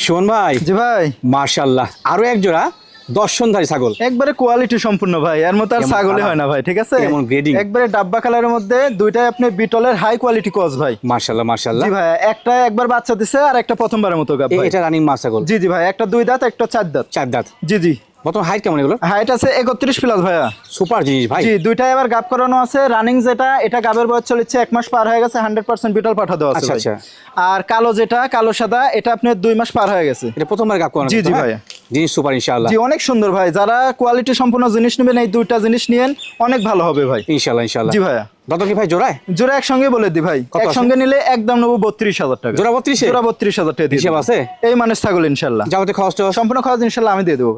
শোন ভাই। জি ভাই, মাশাআল্লাহ, আরো এক জোড়া দর্শনধারী ছাগল, একবারে কোয়ালিটি সম্পূর্ণ ভাই, এর মতো আর কেমন ছাগলই কালার? হয় না ভাই, ঠিক আছে। কেমন গ্রেডিং? একবারে ডাব্বা কালারের মধ্যে দুইটাই আপনি বিটলের হাই কোয়ালিটি ক্রস ভাই। মাশাআল্লাহ মাশাআল্লাহ। জি ভাই, একটা একবার বাচ্চা দিছে আর একটা প্রথমবারের মতো গাব ভাই। এটা রানিং মা ছাগল? জি জি ভাই, একটা 2 দাঁত একটা 4 দাঁত। 4 দাঁত। জি জি। বর্তমান হাইট কেমন এগুলো? হাইট আছে 31 প্লাস ভাইয়া। সুপার জিনিস ভাই। জি, দুইটাই আবার গাব করানো আছে। রানিং যেটা, এটা গাবের বয়স চলেছে 1 মাস পার হয়ে গেছে, 100% বিটল পাঠা দেওয়া আছে আচ্ছা ভাই। আচ্ছা। আর কালো যেটা, কালো সাদা, এটা আপনার 2 মাস পার হয়ে গেছে। এটা প্রথমবার গাব করানো? জি জি হ্যাঁ? ভাইয়া। জিনিস সুপার ইনশাআল্লাহ। জি, অনেক সুন্দর ভাই। যারা কোয়ালিটি সম্পূর্ণ জিনিস নেবেন, এই দুইটা জিনিস নিয়েন, অনেক ভালো হবে ভাই। ইনশাআল্লাহ ইনশাআল্লাহ। জি ভাইয়া। দাদা কি ভাই জোড়ায়? জোড়া একসঙ্গে বলে দি ভাই, কত আছে? একসঙ্গে নিলে একদম নেবো 32,000 টাকা। জোড়া 32 এ? জোড়া 32,000 টাকা দিয়ে হিসাব দেব। আছে? এই মানের ছাগল ইনশাল্লাহ। যাবতীয় খরচ টরচ? সম্পূর্ণ খরচ ইনশাল্লাহ আমি দিয়ে দেবো।